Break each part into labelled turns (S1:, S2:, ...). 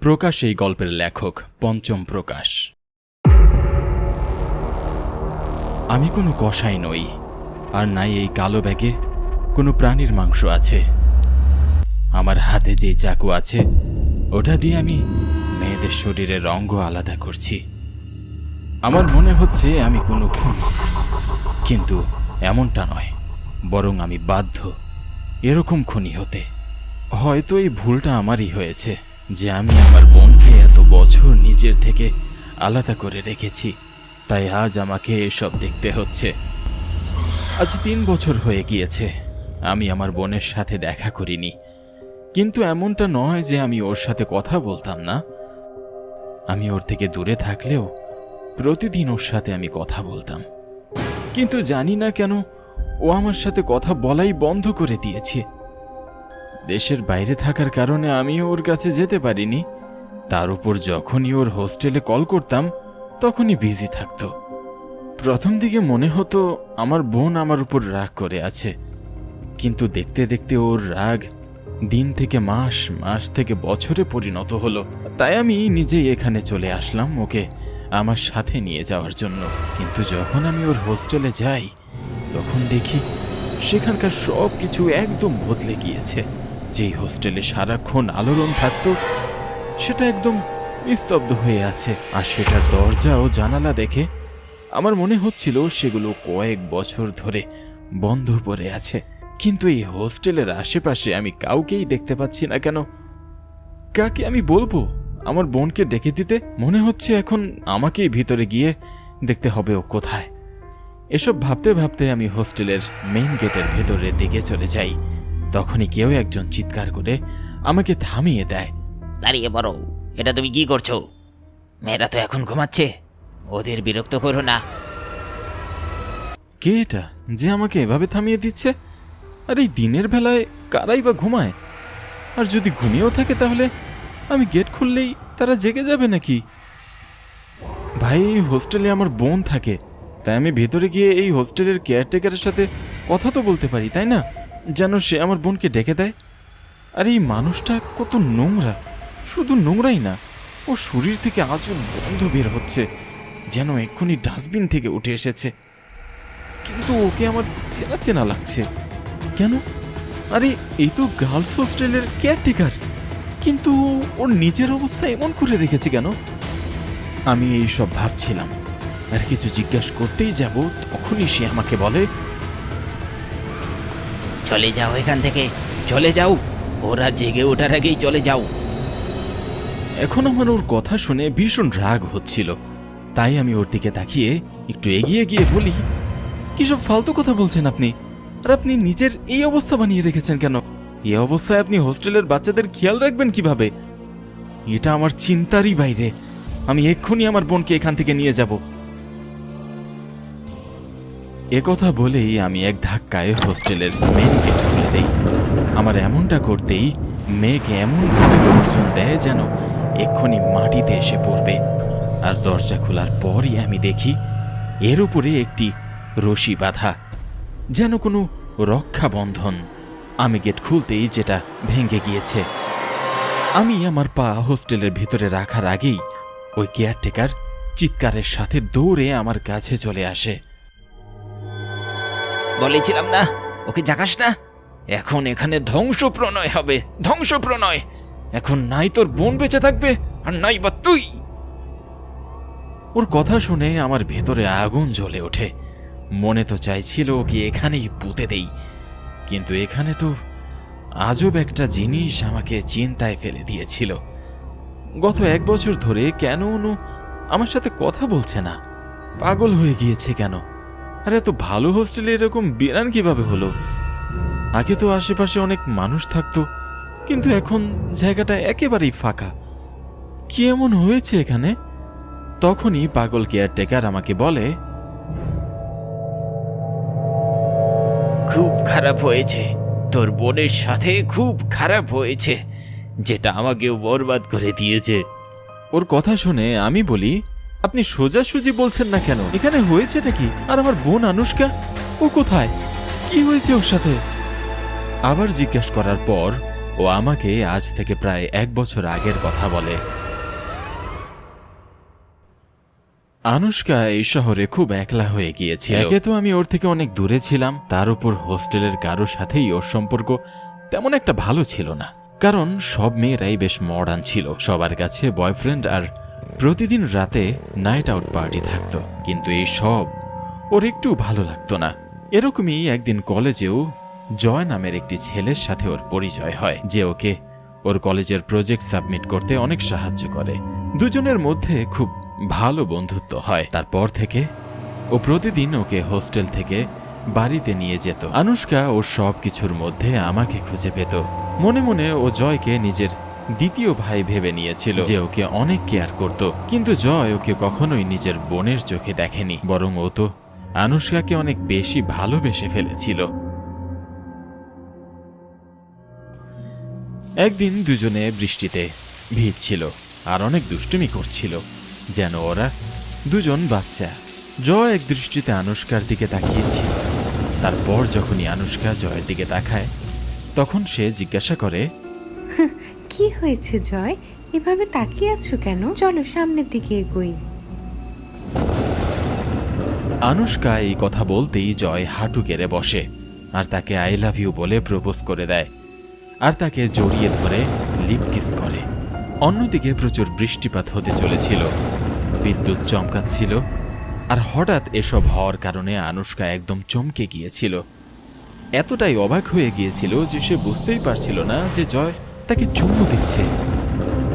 S1: প্রকাশ এই গল্পের লেখক পঞ্চম প্রকাশ। আমি কোনো কসাই নই, আর নাই এই কালো ব্যাগে কোনো প্রাণীর মাংস আছে। আমার হাতে যে চাকু আছে ওটা দিয়ে আমি মেয়েদের শরীরের অঙ্গ আলাদা করছি। আমার মনে হচ্ছে আমি কোনো খুনি, কিন্তু এমনটা নয়, বরং আমি বাধ্য এরকম খুনি হতে। হয়তো এই ভুলটা আমারই হয়েছে যে আমি আমার বোনকে এত বছর নিজের থেকে আলাদা করে রেখেছি, তাই আজ আমাকে এসব দেখতে হচ্ছে। আজ 3 বছর হয়ে গিয়েছে আমি আমার বোনের সাথে দেখা করিনি, কিন্তু এমনটা নয় যে আমি ওর সাথে কথা বলতাম না। আমি ওর থেকে দূরে থাকলেও প্রতিদিন ওর সাথে আমি কথা বলতাম, কিন্তু জানি না কেন ও আমার সাথে কথা বলাই বন্ধ করে দিয়েছে। দেশের বাইরে থাকার কারণে আমি ওর কাছে যেতে পারিনি। তার উপর যখনই ওর হোস্টেলে কল করতাম তখনই বিজি থাকতো। প্রথম দিকে মনে হতো আমার বোন আমার উপর রাগ করে আছে, কিন্তু দেখতে দেখতে ওর রাগ দিন থেকে মাস, মাস থেকে বছরে পরিণত হলো। তাই আমি নিজেই এখানে চলে আসলাম ওকে আমার সাথে নিয়ে যাওয়ার জন্য। কিন্তু যখন আমি ওর হোস্টেলে যাই তখন দেখি সেখানকার সব কিছু একদম বদলে গিয়েছে। যেই হোস্টেলে সারাক্ষণ আলোড়ন থাকতো সেটা একদম নিস্তব্ধ হয়ে আছে, আর সেটার দরজা ও জানালা দেখে আমার মনে হচ্ছিল সেগুলো কয়েক বছর ধরে বন্ধ পড়ে আছে। কিন্তু এই হোস্টেলের আশেপাশে আমি কাউকেই দেখতে পাচ্ছি না কেন। কাকে আমি বলবো আমার বোনকে ডেকে দিতে? মনে হচ্ছে এখন আমাকেই ভিতরে গিয়ে দেখতে হবে ও কোথায়। এসব ভাবতে ভাবতে আমি হোস্টেলের মেইন গেটের ভেতরের দিকে চলে যাই। তখনই কেউ একজন চিৎকার করে আমাকে থামিয়ে দেয়।
S2: দাঁড়িয়ে পড়ো, এটা তুমি কি করছো? মেয়েরা তো এখন ঘুমাচ্ছে, ওদের বিরক্ত করো না।
S1: কে এটা যে আমাকে এভাবে থামিয়ে দিচ্ছে? আর এই দিনের বেলায় কারাই বা ঘুমায়? আর যদি ঘুমিয়েও থাকে তাহলে আমি গেট খুললেই তারা জেগে যাবে নাকি? ভাই, হোস্টেলে আমার বোন থাকে, তাই আমি ভেতরে গিয়ে এই হোস্টেলের কেয়ারটেকারের সাথে কথা তো বলতে পারি, তাই না? যেন সে আমার বোনকে ডেকে দেয়। আর এই মানুষটা কত নোংরা, শুধু নোংরাই না, ও শরীর থেকে আজব গন্ধ বের হচ্ছে, যেন এক্ষুনি ডাস্টবিন থেকে উঠে এসেছে। কিন্তু ওকে আমার চেনা চেনা লাগছে কেন? আরে এই তো গার্লস হোস্টেলের কেয়ারটেকার, কিন্তু ওর নিজের অবস্থা এমন করে রেখেছে কেন? আমি এই সব ভাবছিলাম, আর কিছু জিজ্ঞাসা করতেই যাব তখনই সে আমাকে বলে,
S2: চলে যাও এখান থেকে, চলে যাও, ওরা জেগে ওঠার আগেই চলে যাও।
S1: এখন আমার ওর কথা শুনে ভীষণ রাগ হচ্ছিল, তাই আমি ওর দিকে তাকিয়ে একটু এগিয়ে গিয়ে বলি, কিসব ফালতু কথা বলছেন আপনি? আর আপনি নিজের এই অবস্থা বানিয়ে রেখেছেন কেন? এই অবস্থায় আপনি হোস্টেলের বাচ্চাদের খেয়াল রাখবেন কিভাবে? এটা আমার চিন্তারই বাইরে। আমি এক্ষুনি আমার বোনকে এখান থেকে নিয়ে যাব। একথা বলেই আমি এক ধাক্কায় হোস্টেলের মেইন গেট খুলে দেই। আমার এমনটা করতেই মেয়েকে এমনভাবে গর্জন দেয় যেন এক্ষুনি মাটিতে এসে পড়বে। আর দরজা খোলার পরই আমি দেখি এর উপরে একটি রশি বাঁধা, যেন কোনো রক্ষা বন্ধন। আমি গেট খুলতেই যেটা ভেঙে গিয়েছে। আমি আমার পা হোস্টেলের ভিতরে রাখার আগেই ওই কেয়ারটেকার চিৎকারের সাথে দৌড়ে আমার কাছে চলে আসে।
S2: বলেছিলাম না ওকে জাগাস না, এখন এখানে ধ্বংসপ্রণয় হবে, ধ্বংসপ্রণয়।
S1: এখন নাই তোর বোন বেঁচে থাকবে, আর নাই বা তুই। ওর কথা শুনে আমার ভেতরে আগুন জ্বলে ওঠে। মনে তো চাইছিল ওকে এখানেই পুঁতে দেই, কিন্তু এখানে তো আজব একটা জিনিস আমাকে চিন্তায় ফেলে দিয়েছিল। গত 1 বছর ধরে কেন অনু আমার সাথে কথা বলছে না? পাগল হয়ে গিয়েছে কেন? আর এত ভালো হোস্টেলে এরকম বিরান কিভাবে হলো? আগে তো আশেপাশে অনেক মানুষ থাকতো, কিন্তু এখন জায়গাটা একেবারেই ফাঁকা। কি এমন হয়েছে এখানে? তখনই পাগল কেয়ারটেকার আমাকে বলে,
S2: খুব খারাপ হয়েছে, তোর বোনের সাথে খুব খারাপ হয়েছে, যেটা আমাকেও বরবাদ করে দিয়েছে।
S1: ওর কথা শুনে আমি বলি, আপনি সোজাসুজি বলছেন না কেন? এখানে হয়েছেটা কি? আর আমার বোন আনুষ্কা, ও কোথায়? কি হয়েছে ওর সাথে? আবার জিজ্ঞেস করার পর ও আমাকে আজ থেকে প্রায় 1 বছর আগের কথা বলে। আনুশকা এই শহরে খুব একলা হয়ে গিয়েছিল। একে তো আমি ওর থেকে অনেক দূরে ছিলাম, তার উপর হোস্টেলের কারোর সাথেই ওর সম্পর্ক তেমন একটা ভালো ছিল না, কারণ সব মেয়েরাই বেশ মডার্ন ছিল, সবার কাছে বয়ফ্রেন্ড আর প্রতিদিন রাতে নাইট আউট পার্টি থাকতো। কিন্তু এই সব ওর একটু ভালো লাগতো না। এরকমই একদিন কলেজেও জয় নামের একটি ছেলের সাথে ওর পরিচয় হয়, যে ওকে ওর কলেজের প্রজেক্ট সাবমিট করতে অনেক সাহায্য করে। দুজনের মধ্যে খুব ভালো বন্ধুত্ব হয়। তারপর থেকে ও প্রতিদিন ওকে হোস্টেল থেকে বাড়িতে নিয়ে যেত। আনুশকা ওর সব কিছুর মধ্যে আমাকে খুঁজে পেত। মনে মনে ও জয়কে নিজের দ্বিতীয় ভাই ভেবে নিয়েছিল, যে ওকে অনেক কেয়ার করত। কিন্তু জয় ওকে কখনোই নিজের বোনের চোখে দেখেনি, বরং ও তো আনুশকাকে অনেক বেশি ভালোবেসে ফেলেছিল। একদিন দুজনে বৃষ্টিতে ভিজছিল আর অনেক দুষ্টুমি করছিল, যেন ওরা দুজন বাচ্চা। জয় এক দৃষ্টিতে আনুশকার দিকে তাকিয়েছিল। তারপর যখনই আনুশকা জয়ের দিকে তাকায়, তখন সে জিজ্ঞাসা করে,
S3: কি হয়েছে জয়, এভাবে তাকিয়ে আছো কেন? চলো সামনের দিকে এগোই।
S1: আনুশকা এই কথা বলতেই জয় হাঁটু গেড়ে বসে আর তাকে আই লাভ ইউ বলে প্রপোজ করে দেয়, আর তাকে জড়িয়ে ধরে লিপ কিস করে। অন্যদিকে প্রচুর বৃষ্টিপাত হতে চলেছিল, বিদ্যুৎ চমকাচ্ছিল, আর হঠাৎ এসব হওয়ার কারণে আনুশকা একদম চমকে গিয়েছিল। এতটাই অবাক হয়ে গিয়েছিল যে সে বুঝতেই পারছিল না যে জয় তাকে চুম্বু দিচ্ছে।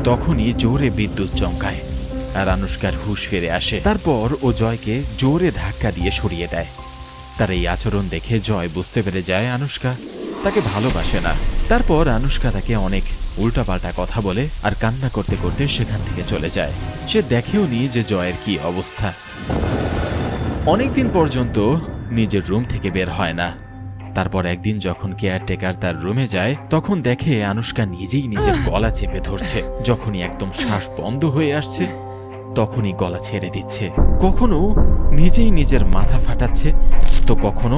S1: তখনই জোরে বিদ্যুৎ চমকায় আর আনুশকার হুঁশ ফিরে আসে। তারপর ও জয়কে জোরে ধাক্কা দিয়ে সরিয়ে দেয়। তার এই আচরণ দেখে জয় বুঝতে পেরে যায় আনুশকা তাকে ভালোবাসে না। তারপর আনুশকা তাকে অনেক উল্টাপাল্টা কথা বলে আর কান্না করতে করতে সেখান থেকে চলে যায়। সে দেখেও নি যে জয়ের কি অবস্থা। অনেকদিন পর্যন্ত নিজের রুম থেকে বের হয় না। তারপর একদিন যখন কেয়ারটেকার তার রুমে যায়, তখন দেখে আনুশকা নিজেই নিজের গলা চেপে ধরছে। যখনই একদম শ্বাস বন্ধ হয়ে আসছে, তখনই গলা ছেড়ে দিচ্ছে। কখনো নিজেই নিজের মাথা ফাটাচ্ছে, তো কখনো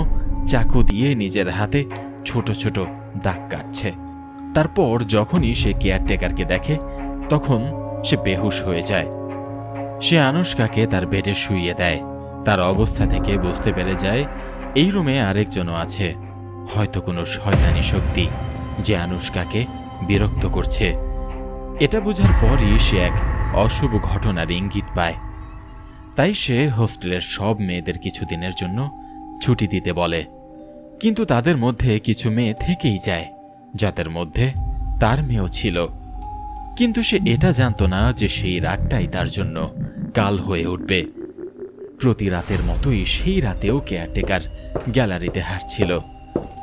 S1: চাকু দিয়ে নিজের হাতে ছোট ছোট দাগ কাটছে। তারপর যখনই সে কেয়ারটেকারকে দেখে, তখন সে বেহুশ হয়ে যায়। সে আনুশকাকে তার বেডে শুইয়ে দেয়। তার অবস্থা থেকে বুঝতে পেরে যায় এই রুমে আরেকজনও আছে, হয়তো কোনো শয়তানি শক্তি যে আনুশকাকে বিরক্ত করছে। এটা বোঝার পরই সে এক অশুভ ঘটনার ইঙ্গিত পায়। তাই সে হোস্টেলের সব মেয়েদের কিছুদিনের জন্য ছুটি দিতে বলে। কিন্তু তাদের মধ্যে কিছু মেয়ে থেকেই যায়, যাদের মধ্যে তার মেয়েও ছিল। কিন্তু সে এটা জানত না যে সেই রাতটাই তার জন্য কাল হয়ে উঠবে। প্রতি রাতের মতোই সেই রাতেও কেয়ারটেকার গ্যালারিতে হাঁটছিল।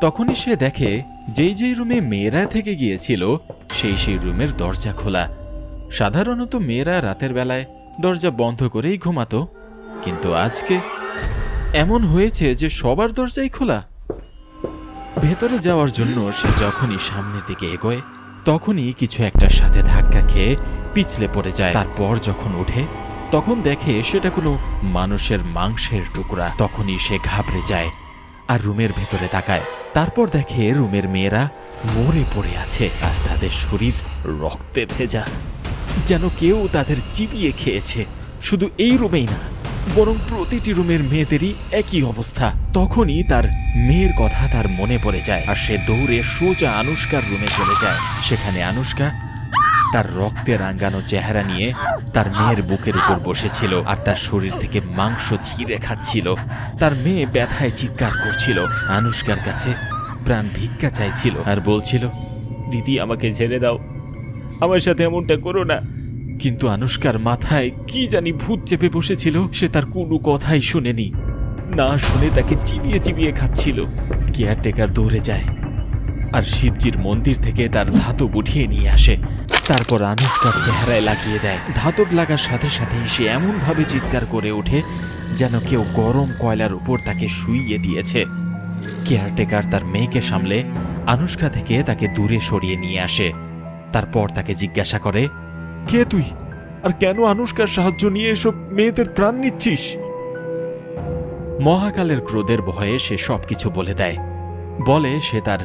S1: তখনই সে দেখে যেই যেই রুমে মেয়েরা থেকে গিয়েছিল সেই রুমের দরজা খোলা। সাধারণত মেয়েরা রাতের বেলায় দরজা বন্ধ করেই ঘুমাতো, কিন্তু আজকে এমন হয়েছে যে সবার দরজাই খোলা। ভেতরে যাওয়ার জন্য সে যখনই সামনের দিকে এগোয়, তখনই কিছু একটার সাথে ধাক্কা খেয়ে পিছলে পড়ে যায়। তারপর যখন ওঠে, তখন দেখে সেটা কোনো মানুষের মাংসের টুকরা। তখনই সে ঘাবড়ে যায় আর রুমের ভেতরে তাকায়। তারপর দেখে রুমের মেয়েরা মরে পড়ে আছে আর তাদের শরীর রক্তে ভেজা, যেন কেউ তাদের চিবিয়ে খেয়েছে। শুধু এই রুমেই না, বরং প্রতিটি রুমের মেয়েদেরই একই অবস্থা। তখনই তার মেয়ের কথা তার মনে পড়ে যায় আর সে দৌড়ে সোজা আনুশকার রুমে চলে যায়। সেখানে আনুশকা তার রক্তে রাঙানো চেহারা নিয়ে তার মেয়ের বুকের উপর বসেছিল আর তার শরীর থেকে মাংস ছিঁড়ে খাচ্ছিল। তার মেয়ে ব্যথায় চিৎকার করছিল, আনুশকার কাছে প্রাণ ভিক্ষা চাইছিল আর বলছিল,
S2: দিদি আমাকে ছেড়ে দাও, আমার সাথে এমনটা করো না।
S1: কিন্তু আনুশকার মাথায় কি জানি ভূত চেপে বসেছিল। সে তার কোনো কথাই শুনেনি, না শুনে তাকে চিবিয়ে চিবিয়ে খাচ্ছিল। কেয়ারটেকার দৌড়ে যায় আর শিবজির মন্দির থেকে তার ধাতব উঠিয়ে নিয়ে আসে। তারপর আনুশকার চেহারায় লাগিয়ে দেয়। ধাতব লাগার সাথে সাথেই সে এমনভাবে চিৎকার করে ওঠে যেন কেউ গরম কয়লার উপর তাকে শুইয়ে দিয়েছে। কেয়ারটেকার তার মেয়েকে সামলে আনুশকা থেকে তাকে দূরে সরিয়ে নিয়ে আসে। তারপর তাকে জিজ্ঞাসা করে, কে তুই, আর কেন আনুশকার সাহায্য নিয়ে এসব মেয়েদের প্রাণ নিচ্ছিস? মহাকালের ক্রোধের ভয়ে সে সবকিছু বলে দেয়। বলে সে তার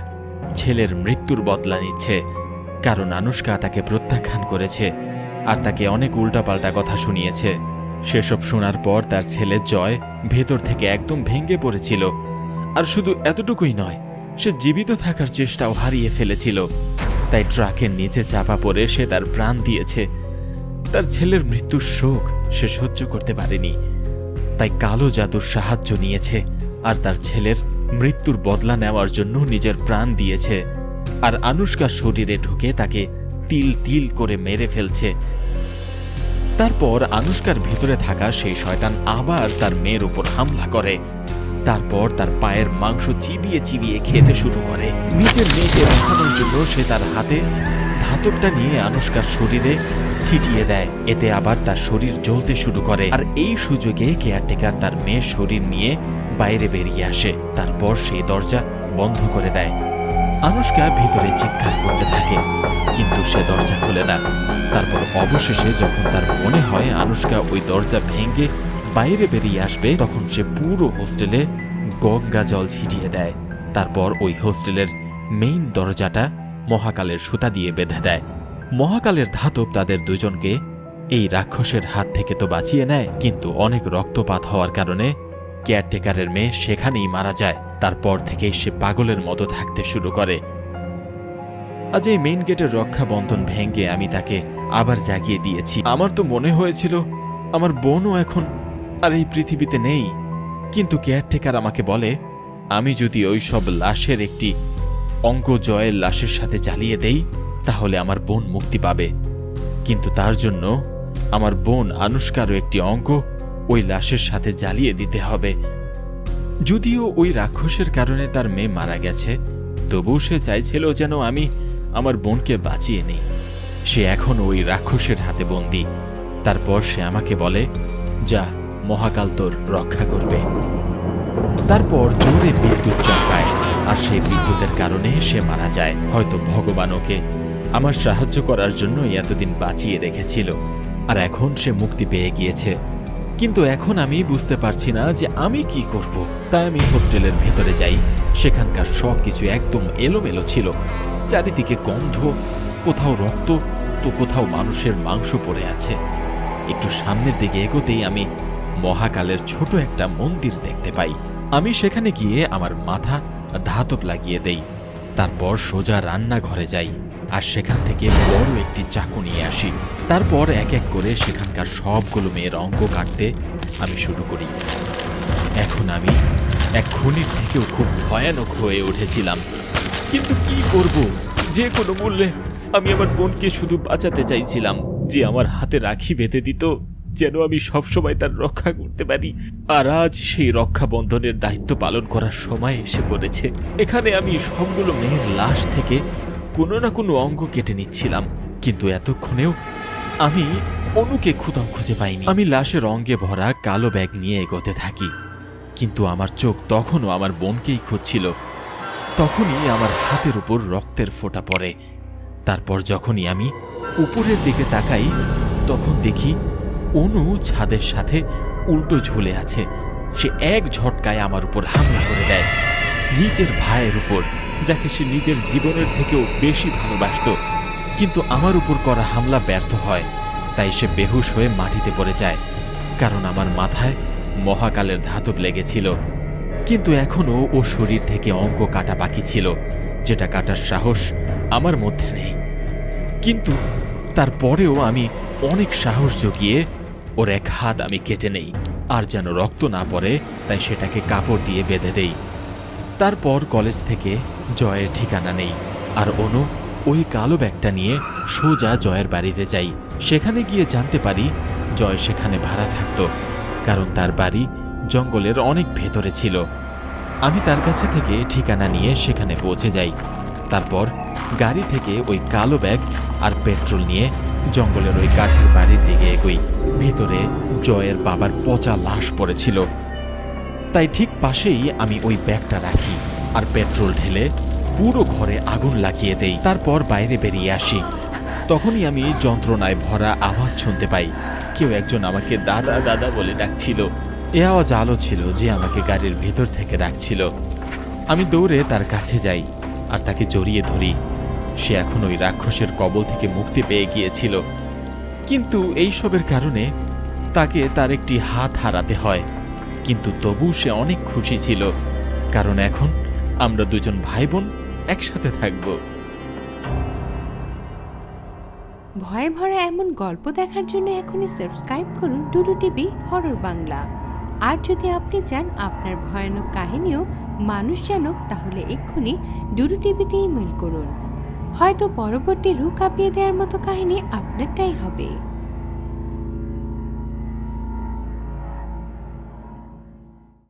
S1: ছেলের মৃত্যুর বদলা নিচ্ছে কারণ আনুশকা তাকে প্রত্যাখ্যান করেছে আর তাকে অনেক উল্টাপাল্টা কথা শুনিয়েছে। সেসব শোনার পর তার ছেলে জয় ভেতর থেকে একদম ভেঙে পড়েছিল। আর শুধু এতটুকুই নয়, সে জীবিত থাকার চেষ্টাও হারিয়ে ফেলেছিল। তাই ট্রাকের নিচে চাপা পড়ে সে তার প্রাণ দিয়েছে। তার ছেলের মৃত্যুর শোক সে সহ্য করতে পারেনি, তাই কালো জাদুর সাহায্য নিয়েছে আর তার ছেলের মৃত্যুর বদলা নেওয়ার জন্য নিজের প্রাণ দিয়েছে। আর আনুশকার শরীরে ঢুকে তাকে তিল তিল করে মেরে ফেলছে। তারপর আনুশকার ভিতরে থাকা সেই শয়তান আবার তার মেয়ের উপর হামলা করে। তারপর তার পায়ের মাংস চিবিয়ে চিবিয়ে খেতে শুরু করে। নিজের মেয়েকে বাঁচানোর জন্য সে তার হাতে ধাতবটা নিয়ে আনুশকার শরীরে ছিটিয়ে দেয়। এতে আবার তার শরীর জ্বলতে শুরু করে। আর এই সুযোগে কেয়ারটেকার তার মেয়ের শরীর নিয়ে বাইরে বেরিয়ে আসে। তারপর সেই দরজা বন্ধ করে দেয়। আনুশকা ভিতরে চিৎকার করতে থাকে, কিন্তু সে দরজা খোলে না। তারপর অবশেষে যখন তার মনে হয় আনুশকা ওই দরজা ভেঙে বাইরে বেরিয়ে আসবে, তখন সে পুরো হোস্টেলে গঙ্গা জল ছিটিয়ে দেয়। তারপর ওই হোস্টেলের মেইন দরজাটা মহাকালের সুতা দিয়ে বেঁধে দেয়। মহাকালের ধাতব তাদের দুজনকে এই রাক্ষসের হাত থেকে তো বাঁচিয়ে নেয়, কিন্তু অনেক রক্তপাত হওয়ার কারণে কেয়ারটেকারের মেয়ে সেখানেই মারা যায়। তারপর থেকেই সে পাগলের মতো থাকতে শুরু করে। আজ এই মেইন গেটের রক্ষা বন্ধন ভেঙে আমি তাকে আবার জাগিয়ে দিয়েছি। আমার তো মনে হয়েছিল আমার বোনও এখন আর এই পৃথিবীতে নেই, কিন্তু কেয়ারটেকার আমাকে বলে আমি যদি ওই সব লাশের একটি অঙ্ক জয়ের লাশের সাথে জ্বালিয়ে দেই তাহলে আমার বোন মুক্তি পাবে। কিন্তু তার জন্য আমার বোন আনুশকারও একটি অঙ্ক ওই লাশের সাথে জ্বালিয়ে দিতে হবে। যদিও ওই রাক্ষসের কারণে তার মেয়ে মারা গেছে, তবু সে চাইছিল যেন আমি আমার বোনকে বাঁচিয়ে নিই। সে এখন ওই রাক্ষসের হাতে বন্দী। তারপর সে আমাকে বলে, যা, মহাকাল তোর রক্ষা করবে। তারপর জোরে বিদ্যুৎ চমকায় আর সেই বিদ্যুতের কারণে সে মারা যায়। হয়তো ভগবান ওকে আমার সাহায্য করার জন্য এতদিন বাঁচিয়ে রেখেছিল, আর এখন সে মুক্তি পেয়ে গিয়েছে। কিন্তু এখন আমি বুঝতে পারছি না যে আমি কি করব। তাই আমি হোস্টেলের ভেতরে যাই। সেখানকার সবকিছু একদম এলোমেলো ছিল। চারিদিকে গন্ধ, কোথাও রক্ত তো কোথাও মানুষের মাংস পড়ে আছে। একটু সামনের দিকে এগোতেই আমি মহাকালের ছোট একটা মন্দির দেখতে পাই। আমি সেখানে গিয়ে আমার মাথা ধাতব লাগিয়ে দেই। তারপর সোজা রান্নাঘরে যাই আর সেখান থেকে বড় একটি চাকু নিয়ে আসি। তারপর এক এক করে সেখানকার সবগুলো মেয়ের অঙ্ক কাটতে আমি শুরু করি। এখন আমি এক খুনির থেকেও খুব ভয়ানক হয়ে উঠেছিলাম। কিন্তু কি করব, যে কোনো মূল্যে আমি আমার বোনকে শুধু বাঁচাতে চাইছিলাম, যে আমার হাতে রাখি বেঁধে দিত যেন আমি সবসময় তার রক্ষা করতে পারি। আর আজ সেই রক্ষা বন্ধনের দায়িত্ব পালন করার সময় এসে পড়েছে। এখানে আমি সবগুলো মেয়ের লাশ থেকে কোনো না কোনো অঙ্গ কেটে নিচ্ছিলাম, কিন্তু এতক্ষণেও আমি অনুকে কোথাও খুঁজে পাইনি। আমি লাশের অঙ্গে ভরা কালো ব্যাগ নিয়ে এগোতে থাকি, কিন্তু আমার চোখ তখনও আমার বোনকেই খুঁজছিল। তখনই আমার হাতের উপর রক্তের ফোঁটা পড়ে। তারপর যখনই আমি উপরের দিকে তাকাই, তখন দেখি অনু ছাদের সাথে উল্টো ঝুলে আছে। সে এক ঝটকায় আমার উপর হামলা করে দেয়, নিজের ভাইয়ের উপর, যাকে সে নিজের জীবনের থেকেও বেশি ভালোবাসত। কিন্তু আমার উপর করা হামলা ব্যর্থ হয়, তাই সে বেহুশ হয়ে মাটিতে পড়ে যায়, কারণ আমার মাথায় মহাকালের ধাতব লেগেছিল। কিন্তু এখনও ও শরীর থেকে অঙ্ক কাটা বাকি ছিল, যেটা কাটার সাহস আমার মধ্যে নেই। কিন্তু তারপরেও আমি অনেক সাহস জুগিয়ে ওর এক হাত আমি কেটে নেই, আর যেন রক্ত না পড়ে তাই সেটাকে কাপড় দিয়ে বেঁধে দেই। তারপর কলেজ থেকে জয়ের ঠিকানা নেই, আর অনু ওই কালো ব্যাগটা নিয়ে সোজা জয়ের বাড়িতে যাই। সেখানে গিয়ে জানতে পারি জয় সেখানে ভাড়া থাকত, কারণ তার বাড়ি জঙ্গলের অনেক ভেতরে ছিল। আমি তার কাছে থেকে ঠিকানা নিয়ে সেখানে পৌঁছে যাই। তারপর গাড়ি থেকে ওই কালো ব্যাগ আর পেট্রোল নিয়ে জঙ্গলের ওই কাঠের বাড়ির দিকে এগোই। ভেতরে জয়ের বাবার পচা লাশ পড়েছিল, তাই ঠিক পাশেই আমি ওই ব্যাগটা রাখি আর পেট্রোল ঢেলে পুরো ঘরে আগুন লাগিয়ে দেই। তারপর বাইরে বেরিয়ে আসি। তখনই আমি যন্ত্রণায় ভরা আওয়াজ শুনতে পাই। কেউ একজন আমাকে দাদা দাদা বলে ডাকছিল। এ আওয়াজ আলো ছিল যে আমাকে গাড়ির ভেতর থেকে ডাকছিল। আমি দৌড়ে তার কাছে যাই আর তাকে জড়িয়ে ধরি। সে এখন ওই রাক্ষসের কবল থেকে মুক্তি পেয়ে গিয়েছিল, কিন্তু এইসবের কারণে তাকে তার একটি হাত হারাতে হয়। কিন্তু তবু সে অনেক খুশি ছিল, কারণ এখন আমরা দুজন ভাই বোন একসাথে থাকব।
S3: ভয়ে ভরা এমন গল্প দেখার জন্য এখনই সাবস্ক্রাইব করুন ডুডু টিভি হরর বাংলা। আর যদি আপনি চান আপনার ভয়ানক কাহিনীও মানুষ জানুক, তাহলে এক্ষুনি ডুডু টিভিতে ইমেল করুন। হয়তো পরবর্তী রূপ কাঁপিয়ে দেওয়ার মতো কাহিনী আপনারটাই হবে।